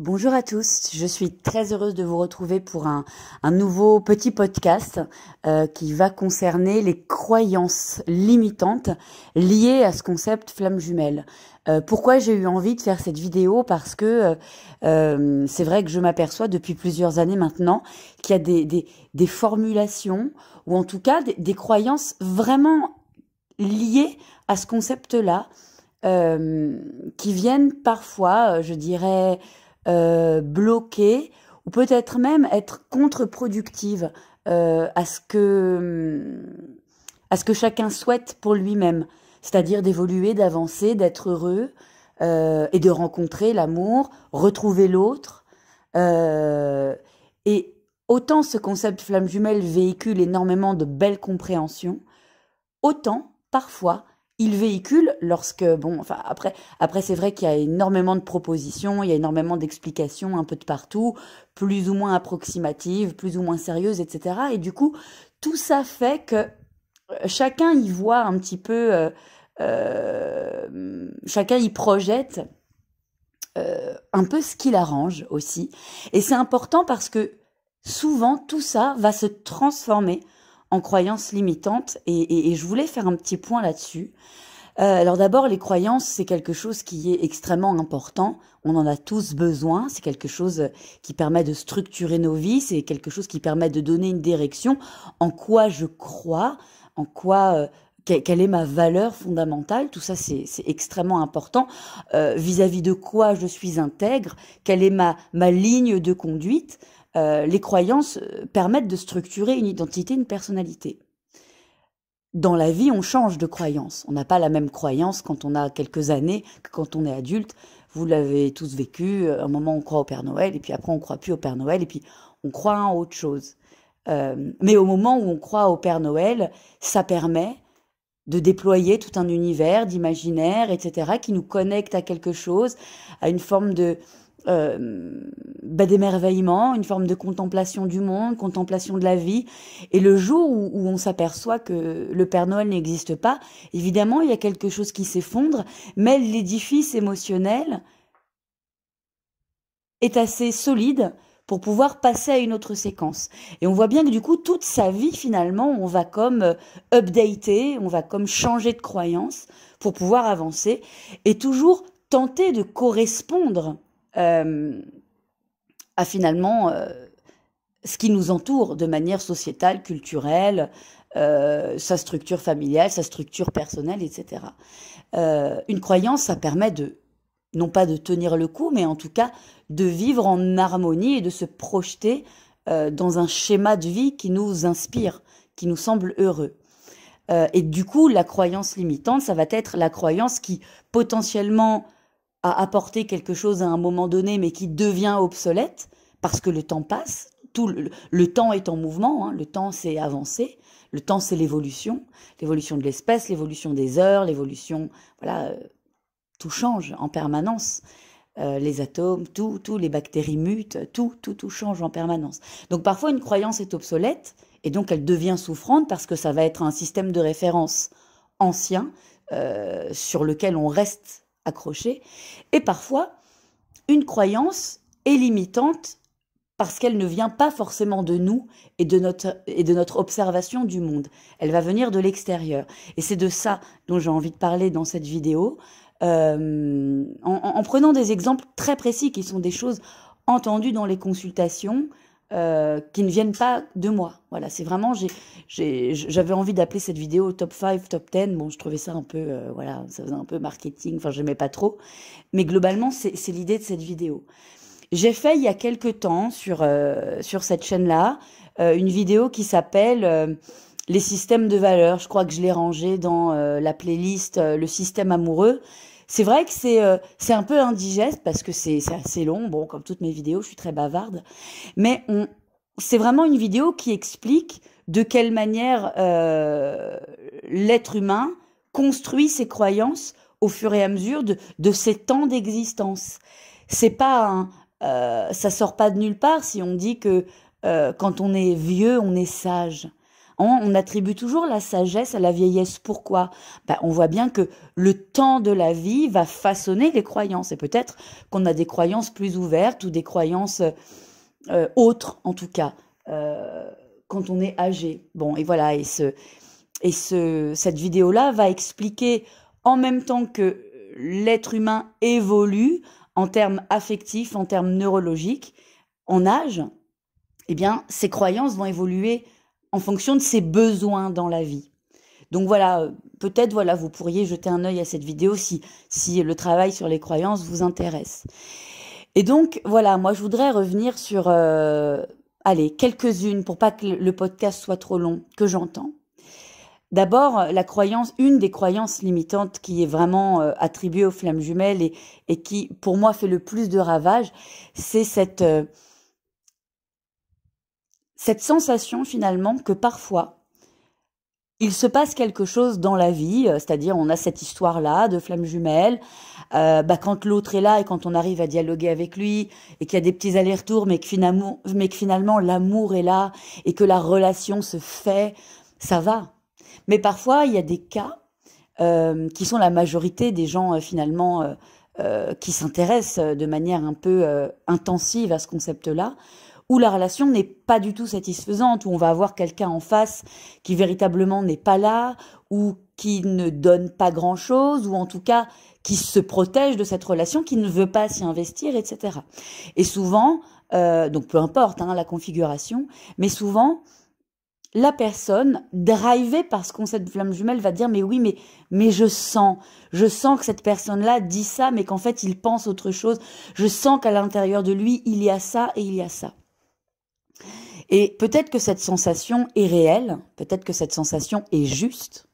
Bonjour à tous, je suis très heureuse de vous retrouver pour un nouveau petit podcast qui va concerner les croyances limitantes liées à ce concept flamme jumelle. Pourquoi j'ai eu envie de faire cette vidéo? Parce que c'est vrai que je m'aperçois depuis plusieurs années maintenant qu'il y a des formulations ou en tout cas des croyances vraiment liées à ce concept-là qui viennent parfois, je dirais, bloquer ou peut-être même être contre-productive à ce que chacun souhaite pour lui-même, c'est-à-dire d'évoluer, d'avancer, d'être heureux et de rencontrer l'amour, retrouver l'autre. Et autant ce concept flamme jumelle véhicule énormément de belles compréhensions, autant parfois il véhicule lorsque, bon, enfin après c'est vrai qu'il y a énormément de propositions, il y a énormément d'explications un peu de partout, plus ou moins approximatives, plus ou moins sérieuses, etc. Et du coup, tout ça fait que chacun y voit un petit peu, chacun y projette un peu ce qu'il arrange aussi. Et c'est important parce que souvent tout ça va se transformer en croyances limitantes et je voulais faire un petit point là-dessus. Alors d'abord, les croyances, c'est quelque chose qui est extrêmement important. On en a tous besoin. C'est quelque chose qui permet de structurer nos vies. C'est quelque chose qui permet de donner une direction. En quoi je crois, en quoi, quelle est ma valeur fondamentale. Tout ça, c'est extrêmement important. Vis-à-vis de quoi je suis intègre, quelle est ma ligne de conduite. Les croyances permettent de structurer une identité, une personnalité. Dans la vie, on change de croyance. On n'a pas la même croyance quand on a quelques années que quand on est adulte. Vous l'avez tous vécu. À un moment, on croit au Père Noël, et puis après, on croit plus au Père Noël, et puis on croit en autre chose. Mais au moment où on croit au Père Noël, ça permet de déployer tout un univers d'imaginaire, etc., qui nous connecte à quelque chose, à une forme de d'émerveillement, une forme de contemplation du monde, contemplation de la vie. Et le jour où on s'aperçoit que le Père Noël n'existe pas, évidemment, il y a quelque chose qui s'effondre, mais l'édifice émotionnel est assez solide pour pouvoir passer à une autre séquence. Et on voit bien que du coup, toute sa vie, finalement, on va comme updater, on va comme changer de croyance pour pouvoir avancer et toujours tenter de correspondre à finalement ce qui nous entoure de manière sociétale, culturelle, sa structure familiale, sa structure personnelle, etc. Une croyance, ça permet de, non pas de tenir le coup, mais en tout cas de vivre en harmonie et de se projeter dans un schéma de vie qui nous inspire, qui nous semble heureux. Et du coup, la croyance limitante, ça va être la croyance qui potentiellement a apporté quelque chose à un moment donné, mais qui devient obsolète parce que le temps passe. Tout le temps est en mouvement, hein. Le temps c'est avancer, le temps c'est l'évolution de l'espèce, l'évolution des heures, l'évolution, voilà, tout change en permanence. Les atomes, tout, les bactéries mutent, tout change en permanence. Donc parfois une croyance est obsolète et donc elle devient souffrante parce que ça va être un système de référence ancien sur lequel on reste accroché. Et parfois une croyance est limitante parce qu'elle ne vient pas forcément de nous et de notre observation du monde. Elle va venir de l'extérieur. Et c'est de ça dont j'ai envie de parler dans cette vidéo, en prenant des exemples très précis qui sont des choses entendues dans les consultations, qui ne viennent pas de moi. Voilà, c'est vraiment, j'avais envie d'appeler cette vidéo top 5, top 10. Bon, je trouvais ça un peu, voilà, ça faisait un peu marketing, enfin, j'aimais pas trop. Mais globalement, c'est l'idée de cette vidéo. J'ai fait il y a quelque temps sur cette chaîne-là une vidéo qui s'appelle les systèmes de valeurs. Je crois que je l'ai rangée dans la playlist le système amoureux. C'est vrai que c'est un peu indigeste parce que c'est assez long. Bon, comme toutes mes vidéos, je suis très bavarde. Mais c'est vraiment une vidéo qui explique de quelle manière l'être humain construit ses croyances au fur et à mesure de ses temps d'existence. C'est pas ça sort pas de nulle part si on dit que quand on est vieux, on est sage. On attribue toujours la sagesse à la vieillesse. Pourquoi? On voit bien que le temps de la vie va façonner les croyances. Et peut-être qu'on a des croyances plus ouvertes ou des croyances autres, en tout cas, quand on est âgé. Bon, et voilà, cette vidéo-là va expliquer en même temps que l'être humain évolue en termes affectifs, en termes neurologiques, en âge, eh bien, ses croyances vont évoluer en fonction de ses besoins dans la vie. Donc voilà, peut-être voilà, vous pourriez jeter un œil à cette vidéo si le travail sur les croyances vous intéresse. Et donc voilà, moi je voudrais revenir sur, allez, quelques-unes pour pas que le podcast soit trop long, que j'entends. D'abord, une des croyances limitantes qui est vraiment attribuée aux flammes jumelles et qui, pour moi, fait le plus de ravages, c'est cette sensation finalement que parfois, il se passe quelque chose dans la vie, c'est-à-dire on a cette histoire-là de flammes jumelles, quand l'autre est là et quand on arrive à dialoguer avec lui et qu'il y a des petits allers-retours, mais que finalement l'amour est là et que la relation se fait, ça va. Mais parfois, il y a des cas qui sont la majorité des gens finalement qui s'intéressent de manière un peu intensive à ce concept-là, où la relation n'est pas du tout satisfaisante, où on va avoir quelqu'un en face qui véritablement n'est pas là, ou qui ne donne pas grand-chose, ou en tout cas qui se protège de cette relation, qui ne veut pas s'y investir, etc. Et souvent, donc peu importe la configuration, mais souvent, la personne, drivée par ce concept de flamme jumelle, va dire « mais oui, mais je sens que cette personne-là dit ça, mais qu'en fait, il pense autre chose. Je sens qu'à l'intérieur de lui, il y a ça et il y a ça. » Et peut-être que cette sensation est réelle, peut-être que cette sensation est juste.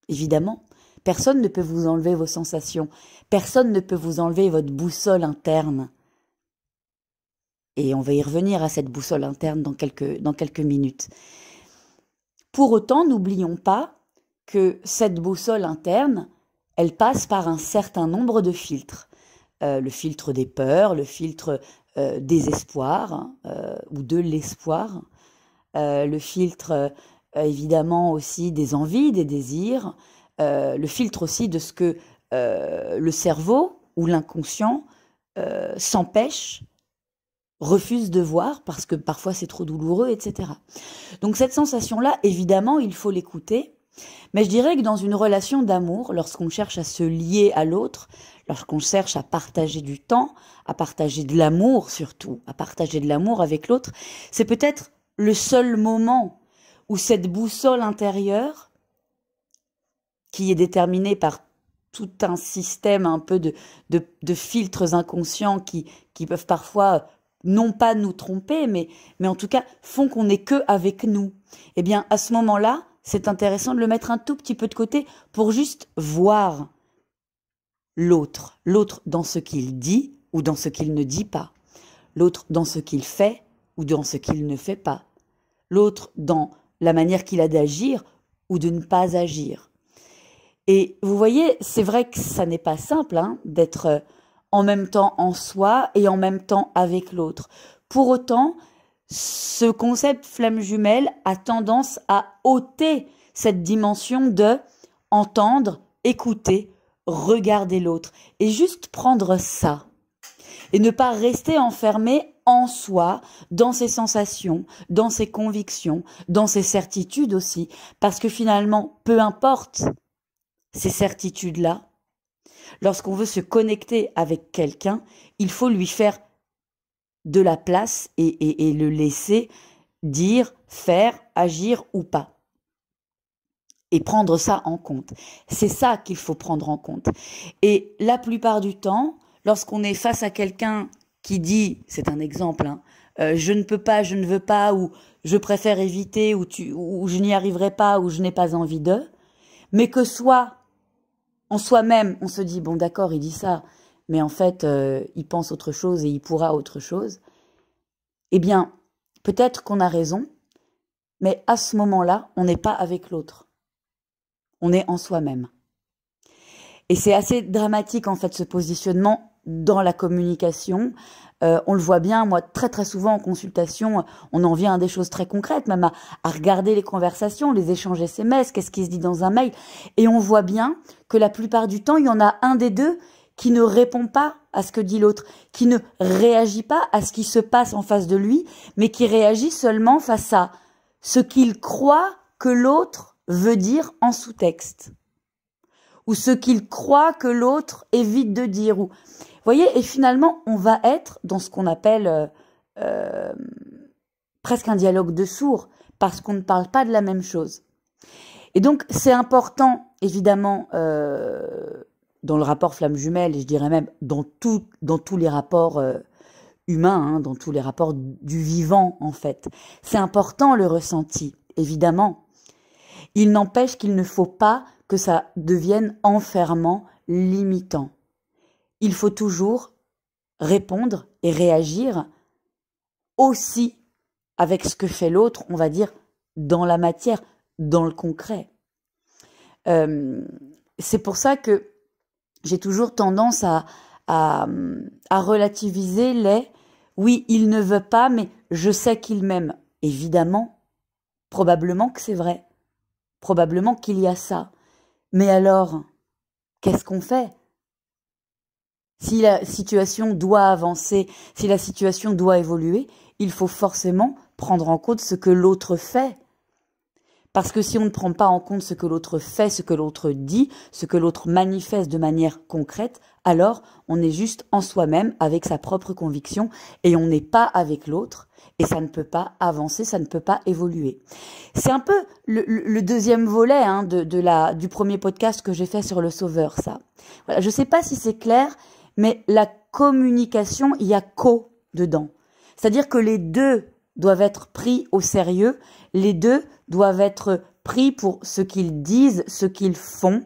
Évidemment, personne ne peut vous enlever vos sensations. Personne ne peut vous enlever votre boussole interne. Et on va y revenir à cette boussole interne dans quelques minutes. Pour autant, n'oublions pas que cette boussole interne, elle passe par un certain nombre de filtres. Le filtre des peurs, le filtre des espoirs ou de l'espoir, le filtre évidemment aussi des envies, des désirs, le filtre aussi de ce que le cerveau ou l'inconscient s'empêche, refuse de voir parce que parfois c'est trop douloureux, etc. Donc cette sensation-là, évidemment, il faut l'écouter, mais je dirais que dans une relation d'amour, lorsqu'on cherche à se lier à l'autre, lorsqu'on cherche à partager du temps, à partager de l'amour surtout, à partager de l'amour avec l'autre, c'est peut-être le seul moment où cette boussole intérieure, qui est déterminée par tout un système un peu de filtres inconscients qui peuvent parfois non pas nous tromper, mais en tout cas font qu'on n'est que avec nous. Eh bien, à ce moment-là, c'est intéressant de le mettre un tout petit peu de côté pour juste voir l'autre dans ce qu'il dit ou dans ce qu'il ne dit pas, l'autre dans ce qu'il fait ou dans ce qu'il ne fait pas, l'autre dans la manière qu'il a d'agir ou de ne pas agir. Et vous voyez, c'est vrai que ça n'est pas simple d'être en même temps en soi et en même temps avec l'autre. Pour autant, ce concept flamme jumelle a tendance à ôter cette dimension de entendre, écouter, regarder l'autre et juste prendre ça et ne pas rester enfermé en soi, dans ses sensations, dans ses convictions, dans ses certitudes aussi, parce que finalement, peu importe ces certitudes-là, lorsqu'on veut se connecter avec quelqu'un, il faut lui faire de la place et le laisser dire, faire, agir ou pas. Et prendre ça en compte. C'est ça qu'il faut prendre en compte. Et la plupart du temps, lorsqu'on est face à quelqu'un qui dit, c'est un exemple, je ne peux pas, je ne veux pas, ou je préfère éviter, ou je n'y arriverai pas, ou je n'ai pas envie de, mais que soit en soi-même, on se dit, bon d'accord, il dit ça, mais en fait, il pense autre chose et il pourra autre chose, eh bien, peut-être qu'on a raison, mais à ce moment-là, on n'est pas avec l'autre. On est en soi-même. Et c'est assez dramatique, en fait, ce positionnement dans la communication. On le voit bien, moi, très très souvent en consultation, on en vient à des choses très concrètes, même à regarder les conversations, les échanges SMS, qu'est-ce qui se dit dans un mail. Et on voit bien que la plupart du temps, il y en a un des deux qui ne répond pas à ce que dit l'autre, qui ne réagit pas à ce qui se passe en face de lui, mais qui réagit seulement face à ce qu'il croit que l'autre veut dire en sous-texte, ou ce qu'il croit que l'autre évite de dire. Vous voyez, et finalement, on va être dans ce qu'on appelle presque un dialogue de sourds, parce qu'on ne parle pas de la même chose. Et donc, c'est important, évidemment, dans le rapport flamme jumelle, et je dirais même dans tous les rapports humains, dans tous les rapports du vivant, en fait. C'est important le ressenti, évidemment. Il n'empêche qu'il ne faut pas que ça devienne enfermant, limitant. Il faut toujours répondre et réagir aussi avec ce que fait l'autre, on va dire, dans la matière, dans le concret. C'est pour ça que j'ai toujours tendance à relativiser les « oui, il ne veut pas, mais je sais qu'il m'aime ». Évidemment, probablement que c'est vrai. Probablement qu'il y a ça. Mais alors, qu'est-ce qu'on fait ? Si la situation doit avancer, si la situation doit évoluer, il faut forcément prendre en compte ce que l'autre fait. Parce que si on ne prend pas en compte ce que l'autre fait, ce que l'autre dit, ce que l'autre manifeste de manière concrète, alors on est juste en soi-même avec sa propre conviction et on n'est pas avec l'autre et ça ne peut pas avancer, ça ne peut pas évoluer. C'est un peu le deuxième volet du premier podcast que j'ai fait sur le sauveur, ça. Voilà, je ne sais pas si c'est clair, mais la communication, il y a co dedans. C'est-à-dire que les deux doivent être pris au sérieux, les deux doivent être pris pour ce qu'ils disent, ce qu'ils font,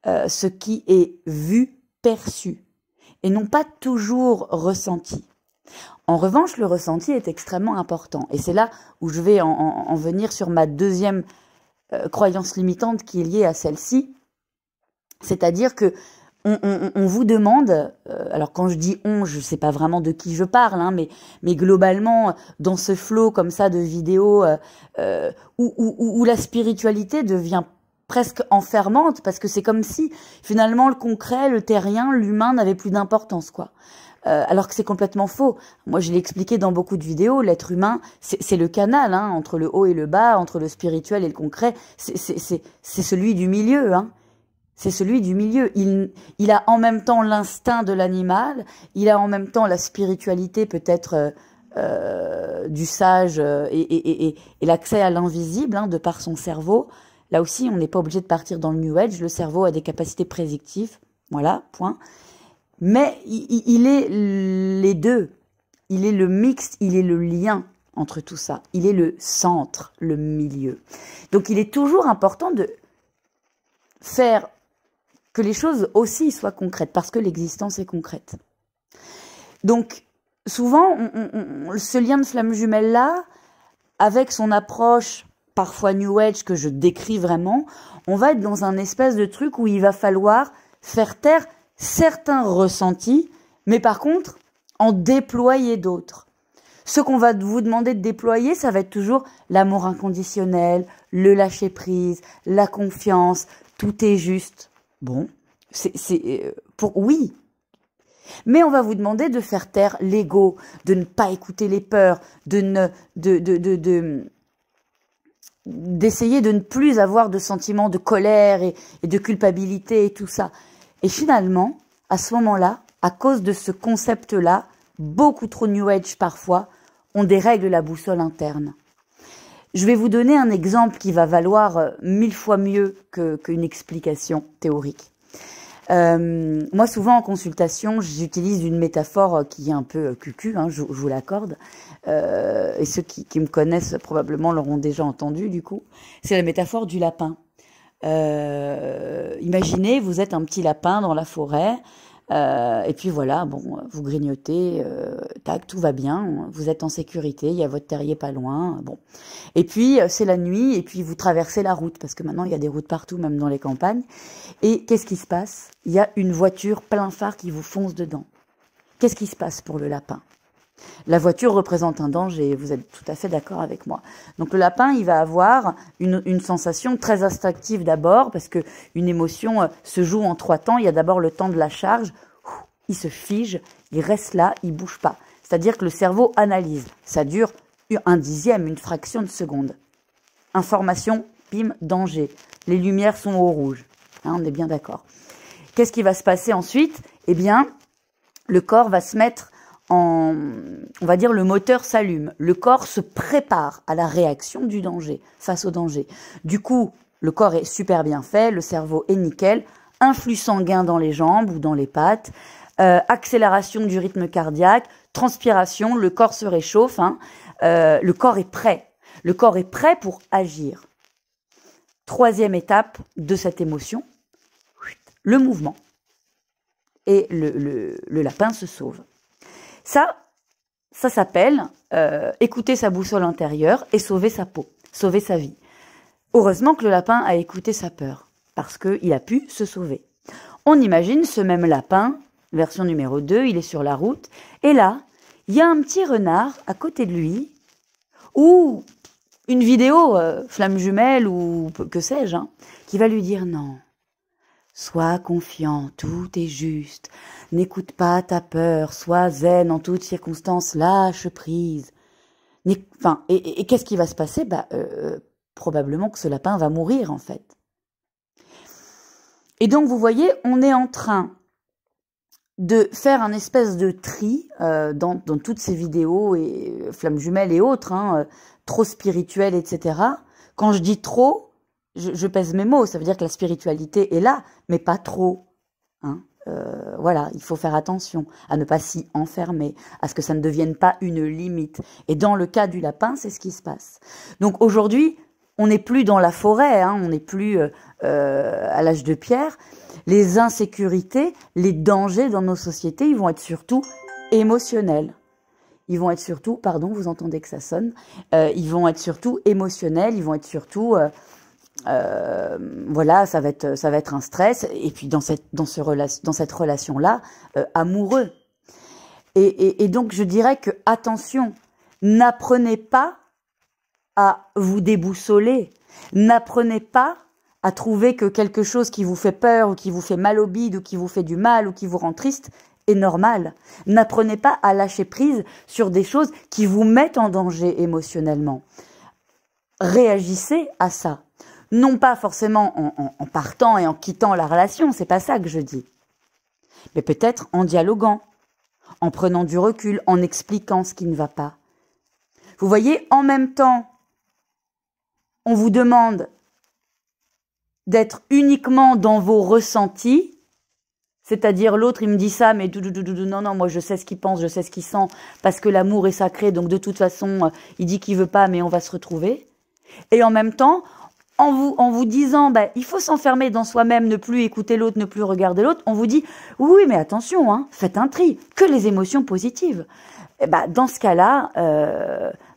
ce qui est vu, perçu, et non pas toujours ressenti. En revanche, le ressenti est extrêmement important, et c'est là où je vais en venir sur ma deuxième croyance limitante qui est liée à celle-ci, c'est-à-dire que on vous demande, alors quand je dis on, je sais pas vraiment de qui je parle, mais globalement, dans ce flot comme ça de vidéos où la spiritualité devient presque enfermante, parce que c'est comme si finalement le concret, le terrien, l'humain n'avait plus d'importance, quoi. Alors que c'est complètement faux. Moi, je l'ai expliqué dans beaucoup de vidéos, l'être humain, c'est le canal entre le haut et le bas, entre le spirituel et le concret, c'est celui du milieu, C'est celui du milieu. Il a en même temps l'instinct de l'animal, il a en même temps la spiritualité peut-être du sage et l'accès à l'invisible de par son cerveau. Là aussi, on n'est pas obligé de partir dans le New Age. Le cerveau a des capacités prédictives. Voilà, point. Mais il est les deux. Il est le mixte, il est le lien entre tout ça. Il est le centre, le milieu. Donc, il est toujours important de faire que les choses aussi soient concrètes, parce que l'existence est concrète. Donc, souvent, ce lien de flamme jumelle-là, avec son approche parfois New Age que je décris vraiment, on va être dans un espèce de truc où il va falloir faire taire certains ressentis, mais par contre, en déployer d'autres. Ce qu'on va vous demander de déployer, ça va être toujours l'amour inconditionnel, le lâcher-prise, la confiance, tout est juste. Bon, oui. Mais on va vous demander de faire taire l'ego, de ne pas écouter les peurs, d'essayer de ne plus avoir de sentiments de colère et de culpabilité et tout ça. Et finalement, à ce moment-là, à cause de ce concept-là, beaucoup trop New Age parfois, on dérègle la boussole interne. Je vais vous donner un exemple qui va valoir 1000 fois mieux qu'une explication théorique. Moi, souvent en consultation, j'utilise une métaphore qui est un peu cucu, je vous l'accorde. Et ceux qui me connaissent probablement l'auront déjà entendu du coup. C'est la métaphore du lapin. Imaginez, vous êtes un petit lapin dans la forêt. Et puis voilà, bon, vous grignotez, tac, tout va bien, vous êtes en sécurité, il y a votre terrier pas loin, bon. Et puis c'est la nuit, et puis vous traversez la route, parce que maintenant il y a des routes partout, même dans les campagnes. Et qu'est-ce qui se passe ? Il y a une voiture plein phare qui vous fonce dedans. qu'est-ce qui se passe pour le lapin? La voiture représente un danger, vous êtes tout à fait d'accord avec moi. Donc le lapin, il va avoir une sensation très instinctive d'abord, parce que une émotion se joue en 3 temps. Il y a d'abord le temps de la charge, il se fige, il reste là, il bouge pas. C'est-à-dire que le cerveau analyse. Ça dure 1/10, une fraction de seconde. Information, pim, danger. Les lumières sont au rouge. Hein, on est bien d'accord. Qu'est-ce qui va se passer ensuite? Eh bien, le corps va se mettre on va dire, le moteur s'allume. Le corps se prépare à la réaction du danger, face au danger. Du coup, le corps est super bien fait, le cerveau est nickel, influx sanguin dans les jambes ou dans les pattes, accélération du rythme cardiaque, transpiration, le corps se réchauffe, hein, le corps est prêt. Le corps est prêt pour agir. 3e étape de cette émotion, le mouvement. Et le lapin se sauve. Ça s'appelle écouter sa boussole intérieure et sauver sa peau, sauver sa vie. Heureusement que le lapin a écouté sa peur, parce qu'il a pu se sauver. On imagine ce même lapin, version numéro 2, il est sur la route, et là, il y a un petit renard à côté de lui, ou une vidéo, flamme jumelle, ou que sais-je, hein, qui va lui dire non. Sois confiant, tout est juste. N'écoute pas ta peur, sois zen en toutes circonstances, lâche prise. Enfin, et qu'est-ce qui va se passer? Probablement que ce lapin va mourir, en fait. Et donc, vous voyez, on est en train de faire un espèce de tri dans toutes ces vidéos, et flammes jumelles et autres, hein, trop spirituelles, etc. Quand je dis trop, je pèse mes mots, ça veut dire que la spiritualité est là, mais pas trop. Hein. Voilà, il faut faire attention à ne pas s'y enfermer, à ce que ça ne devienne pas une limite. Et dans le cas du lapin, c'est ce qui se passe. Donc aujourd'hui, on n'est plus dans la forêt, hein, on n'est plus à l'âge de pierre. Les insécurités, les dangers dans nos sociétés, ils vont être surtout émotionnels. Ils vont être surtout, pardon, vous entendez que ça sonne, ils vont être surtout émotionnels, ils vont être surtout... voilà, ça va être un stress, et puis dans cette relation-là, amoureux. Et donc je dirais que attention, n'apprenez pas à vous déboussoler, n'apprenez pas à trouver que quelque chose qui vous fait peur ou qui vous fait mal au bide ou qui vous fait du mal ou qui vous rend triste est normal. N'apprenez pas à lâcher prise sur des choses qui vous mettent en danger émotionnellement. Réagissez à ça. Non pas forcément en partant et en quittant la relation, c'est pas ça que je dis. Mais peut-être en dialoguant, en prenant du recul, en expliquant ce qui ne va pas. Vous voyez, en même temps, on vous demande d'être uniquement dans vos ressentis, c'est-à-dire l'autre il me dit ça, mais non, moi je sais ce qu'il pense, je sais ce qu'il sent, parce que l'amour est sacré, donc de toute façon, il dit qu'il veut pas, mais on va se retrouver. Et en même temps, en vous disant, il faut s'enfermer dans soi-même, ne plus écouter l'autre, ne plus regarder l'autre, on vous dit, oui, mais attention, hein, faites un tri, que les émotions positives. Et dans ce cas-là,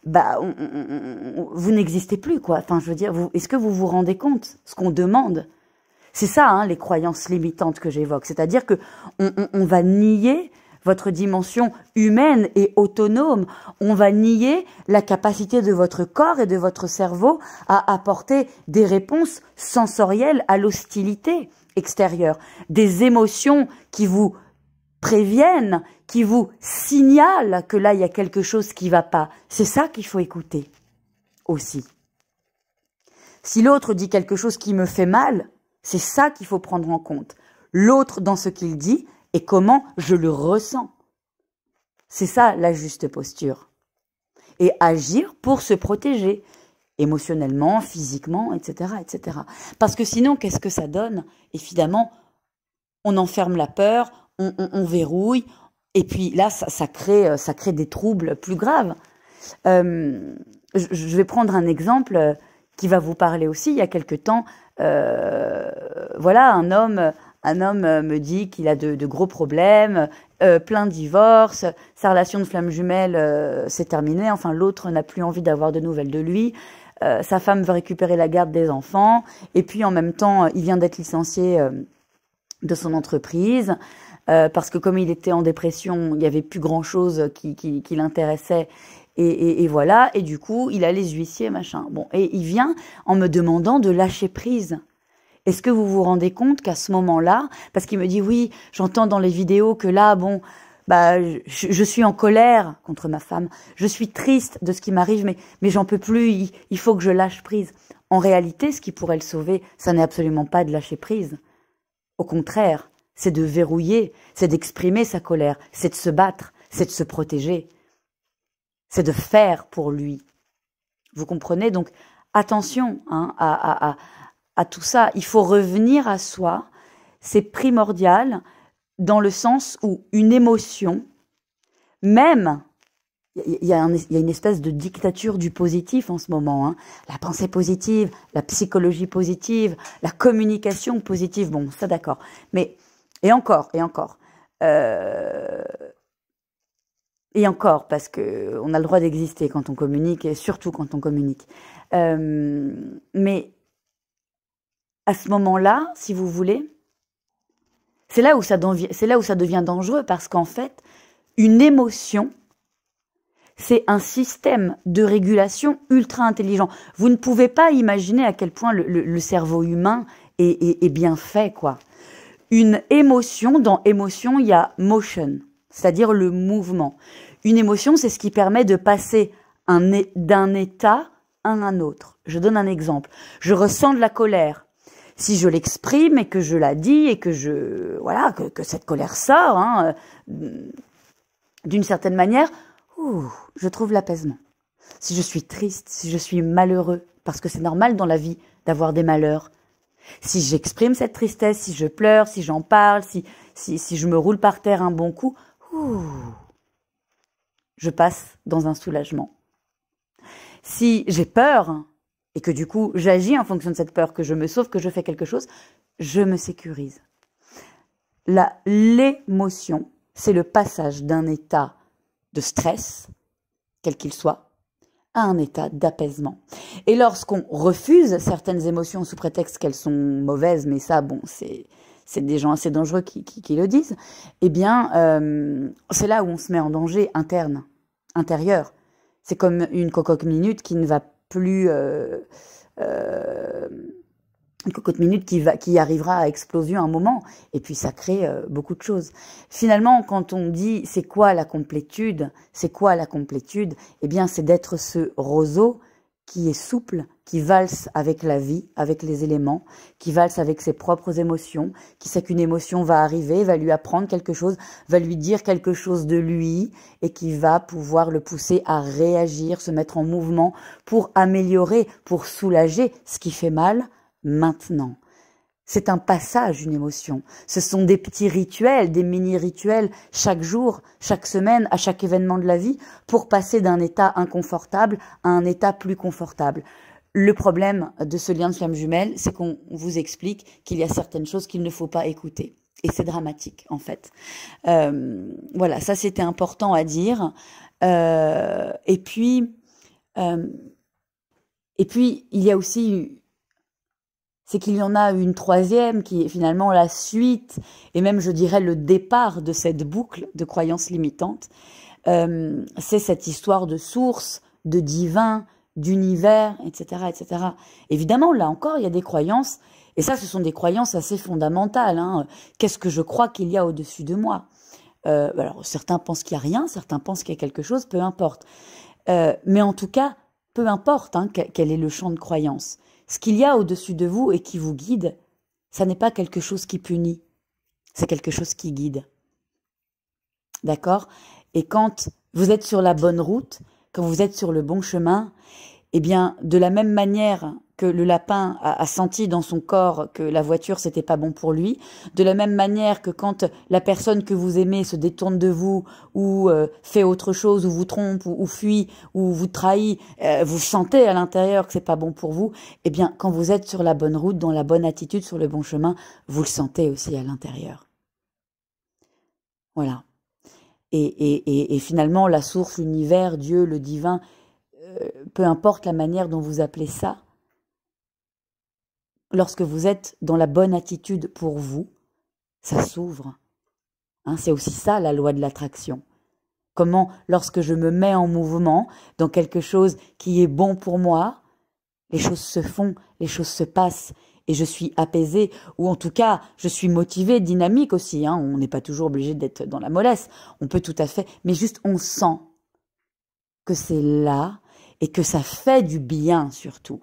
vous n'existez plus, quoi. Enfin, je veux dire, est-ce que vous vous rendez compte ce qu'on demande? C'est ça, hein, les croyances limitantes que j'évoque. C'est-à-dire que on va nier votre dimension humaine et autonome. On va nier la capacité de votre corps et de votre cerveau à apporter des réponses sensorielles à l'hostilité extérieure. Des émotions qui vous préviennent, qui vous signalent que là, il y a quelque chose qui ne va pas. C'est ça qu'il faut écouter aussi. Si l'autre dit quelque chose qui me fait mal, c'est ça qu'il faut prendre en compte. L'autre dans ce qu'il dit et comment je le ressens. C'est ça la juste posture. Et agir pour se protéger, émotionnellement, physiquement, etc., etc. Parce que sinon, qu'est-ce que ça donne? Évidemment, on enferme la peur, on verrouille, et puis là, ça crée des troubles plus graves. Je vais prendre un exemple qui va vous parler aussi. Il y a quelque temps, voilà, un homme me dit qu'il a de gros problèmes, plein de divorces, sa relation de flamme jumelle s'est terminée, enfin l'autre n'a plus envie d'avoir de nouvelles de lui, sa femme veut récupérer la garde des enfants, et puis en même temps, il vient d'être licencié de son entreprise, parce que comme il était en dépression, il n'y avait plus grand-chose qui l'intéressait. Et voilà, et du coup, il a les huissiers, machin. Bon, et il vient en me demandant de lâcher prise. Est-ce que vous vous rendez compte qu'à ce moment-là, parce qu'il me dit oui, j'entends dans les vidéos que là, bon, bah, je suis en colère contre ma femme, je suis triste de ce qui m'arrive, mais j'en peux plus, il faut que je lâche prise. En réalité, ce qui pourrait le sauver, ça n'est absolument pas de lâcher prise. Au contraire, c'est de verrouiller, c'est d'exprimer sa colère, c'est de se battre, c'est de se protéger, c'est de faire pour lui. Vous comprenez? Donc, attention hein, à tout ça. Il faut revenir à soi. C'est primordial dans le sens où une émotion, même, il y a une espèce de dictature du positif en ce moment. Hein. La pensée positive, la psychologie positive, la communication positive. Bon, ça d'accord. Mais, et encore. Et encore, parce que on a le droit d'exister quand on communique, et surtout quand on communique. Mais à ce moment-là, si vous voulez, c'est là où ça devient dangereux, parce qu'en fait, une émotion, c'est un système de régulation ultra intelligent. Vous ne pouvez pas imaginer à quel point le cerveau humain est bien fait, quoi. Une émotion, dans émotion, il y a motion, c'est-à-dire le mouvement. Une émotion, c'est ce qui permet de passer d'un état à un autre. Je donne un exemple. Je ressens de la colère. Si je l'exprime et que je la dis et que que cette colère sort, hein, d'une certaine manière, je trouve l'apaisement. Si je suis triste, si je suis malheureux, parce que c'est normal dans la vie d'avoir des malheurs, si j'exprime cette tristesse, si je pleure, si j'en parle, si je me roule par terre un bon coup, je passe dans un soulagement. Si j'ai peur, et que du coup j'agis en fonction de cette peur, que je me sauve, que je fais quelque chose, je me sécurise. L'émotion, c'est le passage d'un état de stress, quel qu'il soit, à un état d'apaisement. Et lorsqu'on refuse certaines émotions sous prétexte qu'elles sont mauvaises, mais ça, bon, c'est des gens assez dangereux qui le disent, eh bien, c'est là où on se met en danger intérieur. C'est comme une cocotte minute qui ne va plus... une cocotte minute qui arrivera à explosion à un moment, et puis ça crée beaucoup de choses. Finalement, quand on dit c'est quoi la complétude, eh bien c'est d'être ce roseau qui est souple, qui valse avec la vie, avec les éléments, qui valse avec ses propres émotions, qui sait qu'une émotion va arriver, va lui apprendre quelque chose, va lui dire quelque chose de lui, et qui va pouvoir le pousser à réagir, se mettre en mouvement pour améliorer, pour soulager ce qui fait mal, maintenant. C'est un passage, une émotion. Ce sont des petits rituels, des mini-rituels chaque jour, chaque semaine, à chaque événement de la vie pour passer d'un état inconfortable à un état plus confortable. Le problème de ce lien de flamme jumelle, c'est qu'on vous explique qu'il y a certaines choses qu'il ne faut pas écouter. Et c'est dramatique, en fait. Voilà, ça c'était important à dire. Et puis, il y a aussi... c'est qu'il y en a une troisième qui est finalement la suite, et même je dirais le départ de cette boucle de croyances limitantes. C'est cette histoire de source, de divin, d'univers, etc., etc. Évidemment, là encore, il y a des croyances, et ça, ce sont des croyances assez fondamentales. Hein. Qu'est-ce que je crois qu'il y a au-dessus de moi? Alors, certains pensent qu'il n'y a rien, certains pensent qu'il y a quelque chose, peu importe. Mais en tout cas, peu importe hein, quel est le champ de croyance. Ce qu'il y a au-dessus de vous et qui vous guide, ça n'est pas quelque chose qui punit, c'est quelque chose qui guide. D'accord? Et quand vous êtes sur la bonne route, quand vous êtes sur le bon chemin, eh bien, de la même manière que le lapin a senti dans son corps que la voiture, c'était pas bon pour lui, de la même manière que quand la personne que vous aimez se détourne de vous, ou fait autre chose, ou vous trompe, ou fuit, ou vous trahit, vous sentez à l'intérieur que c'est pas bon pour vous, eh bien, quand vous êtes sur la bonne route, dans la bonne attitude, sur le bon chemin, vous le sentez aussi à l'intérieur. Voilà. Et finalement, la source, l'univers, Dieu, le divin, peu importe la manière dont vous appelez ça, lorsque vous êtes dans la bonne attitude pour vous, ça s'ouvre. Hein, c'est aussi ça la loi de l'attraction. Comment, lorsque je me mets en mouvement dans quelque chose qui est bon pour moi, les choses se font, les choses se passent et je suis apaisée, ou en tout cas, je suis motivée, dynamique aussi. Hein. On n'est pas toujours obligé d'être dans la mollesse. On peut tout à fait, mais juste on sent que c'est là et que ça fait du bien surtout.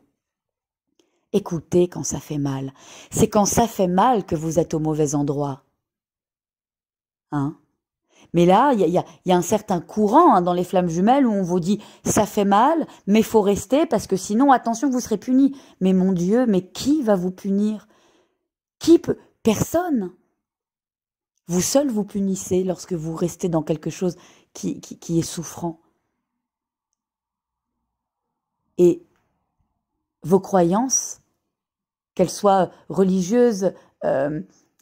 Écoutez quand ça fait mal. C'est quand ça fait mal que vous êtes au mauvais endroit. Hein? Mais là, il y a un certain courant hein, dans les flammes jumelles où on vous dit ça fait mal, mais faut rester parce que sinon, attention, vous serez puni. Mais mon Dieu, mais qui va vous punir? Qui peut? Personne. Vous seul vous punissez lorsque vous restez dans quelque chose qui est souffrant. Et vos croyances, qu'elles soient religieuses,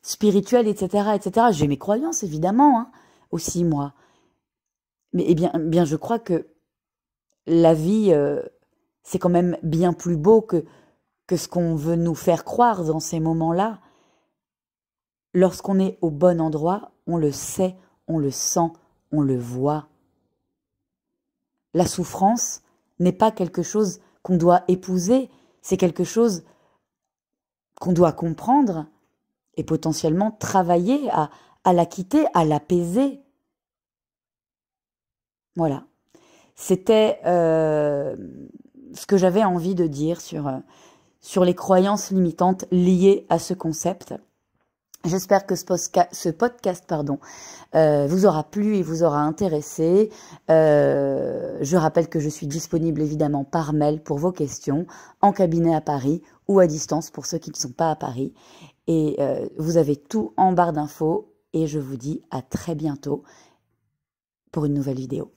spirituelles, etc. J'ai mes croyances, évidemment, hein, aussi, moi. Mais eh bien, je crois que la vie, c'est quand même bien plus beau que ce qu'on veut nous faire croire dans ces moments-là. Lorsqu'on est au bon endroit, on le sait, on le sent, on le voit. La souffrance n'est pas quelque chose qu'on doit épouser, c'est quelque chose qu'on doit comprendre et potentiellement travailler à la quitter, à l'apaiser. Voilà. C'était ce que j'avais envie de dire sur les croyances limitantes liées à ce concept. J'espère que ce podcast vous aura plu et vous aura intéressé. Je rappelle que je suis disponible évidemment par mail pour vos questions, en cabinet à Paris ou à distance pour ceux qui ne sont pas à Paris. Et vous avez tout en barre d'infos et je vous dis à très bientôt pour une nouvelle vidéo.